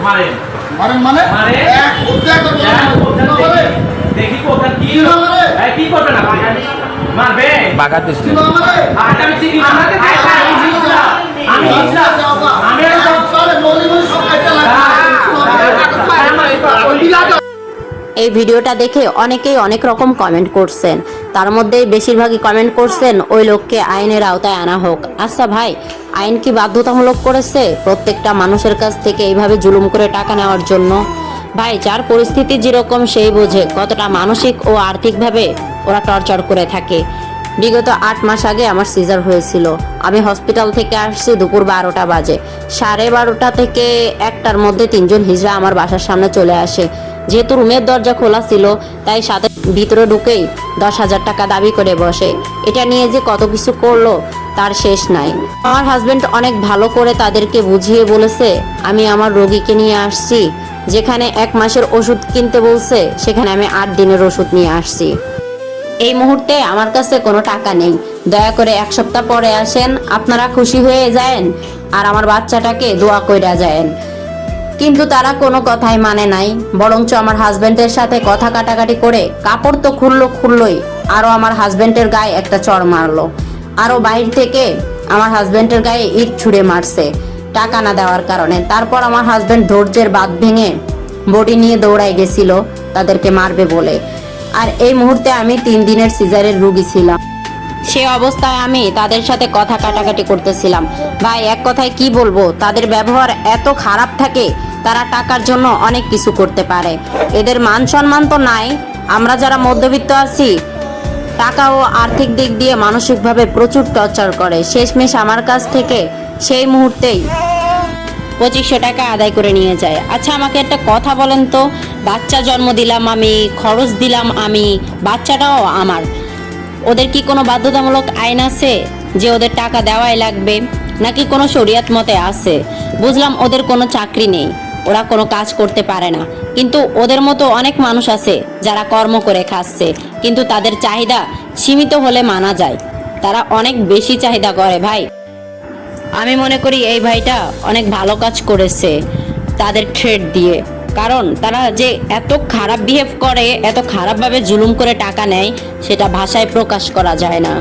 মারেন মারেন মানে এক উদ্যোগ করে দেখি কোথায় কি কি করবেন আপনি মারবে বাগাত দিছি আমি চিনি না আমি এই ভিডিওটা দেখে অনেকেই অনেক রকম কমেন্ট করছেন, তার মধ্যে বেশিরভাগই কমেন্ট করছেন ওই লোককে আইনের আওতায় আনা হোক। আচ্ছা ভাই, আইন কি বাধ্যতামূলক করেছে প্রত্যেকটা মানুষের কাছ থেকে এইভাবে জুলুম করে টাকা নেওয়ার জন্য? ভাই, যার পরিস্থিতি যেরকম সেই বোঝে কতটা মানসিক ও আর্থিকভাবে ওরা টর্চার করে থাকে। বিগত 8 মাস আগে আমার সিজার হয়েছিল। আমি হসপিটাল থেকে আসছি দুপুর 12টা বাজে। 12:30 থেকে 1টার মধ্যে 3জন হিজড়া আমার বাসার সামনে চলে আসে। যেহেতু রুমের দরজা খোলা ছিল তাই সাথে ভিতরে ঢুকেই 10,000 টাকা দাবি করে বসে। এটা নিয়ে যে কত কিছু করলো তার শেষ নাই। আমার হাজবেন্ড অনেক ভালো করে তাদেরকে বুঝিয়ে বলেছে আমি আমার রোগীকে নিয়ে আসছি, যেখানে 1 মাসের ওষুধ কিনতে বলছে সেখানে আমি 8 দিনের ওষুধ নিয়ে আসছি। এই মুহূর্তে আমার কাছে কোনো টাকা নেই, দয়া করে 1 সপ্তাহ পরে আসেন, আপনারা খুশি হয়ে যায়েন আর আমার বাচ্চাটাকে দোয়া কইরা যায়েন। কিন্তু তারা কোনো কথাই মানে নাই, বরঞ্চ আমার হাজবেন্ডের সাথে কথা কাটাকাটি করে কাপড় তো খুললোই, আরও আমার হাজবেন্ডের গায়ে একটা চড় মারলো। আরও বাহির থেকে আমার হাজবেন্ডের গায়ে ইট ছুঁড়ে মারছে টাকা না দেওয়ার কারণে। তারপর আমার হাজবেন্ড ধৈর্যের বাঁধ ভেঙে বডি নিয়ে দৌড়াই গেছিল তাদেরকে মারবে বলে। আর এই মুহূর্তে আমি 3 দিনের সিজারের রুগী ছিলাম। সে অবস্থায় আমি তাদের সাথে কথা কাটাকাটি করতেছিলাম। ভাই, এক কথায় কি বলবো, তাদের ব্যবহার এত খারাপ থাকে, তারা টাকার জন্য অনেক কিছু করতে পারে। এদের মান সম্মান তো নাই। আমরা যারা মধ্যবিত্ত আছি, টাকা ও আর্থিক দিক দিয়ে মানসিকভাবে প্রচুর টর্চার করে। শেষমেশ আমার কাছ থেকে সেই মুহূর্তেই 2500 টাকা আদায় করে নিয়ে যায়। আচ্ছা, আমাকে একটা কথা বলেন তো, বাচ্চা জন্ম দিলাম আমি, খরচ দিলাম আমি, বাচ্চাটাও আমার, ওদের কি কোনো বাধ্যতামূলক আইন আছে যে ওদের টাকা দেওয়াই লাগবে, নাকি কোনো শরিয়ত মতে আছে? বুঝলাম ওদের কোনো চাকরি নেই, ওরা কোনো কাজ করতে পারে না, কিন্তু ওদের মতো অনেক মানুষ আছে যারা কর্ম করে খাচ্ছে, কিন্তু তাদের চাহিদা সীমিত হলে মানা যায়, তারা অনেক বেশি চাহিদা করে। ভাই, আমি মনে করি এই ভাইটা অনেক ভালো কাজ করেছে তাদের থ্রেড দিয়ে, কারণ তারা যে এত খারাপ বিহেভ করে, এত খারাপভাবে জুলুম করে টাকা নেয়, সেটা ভাষায় প্রকাশ করা যায় না।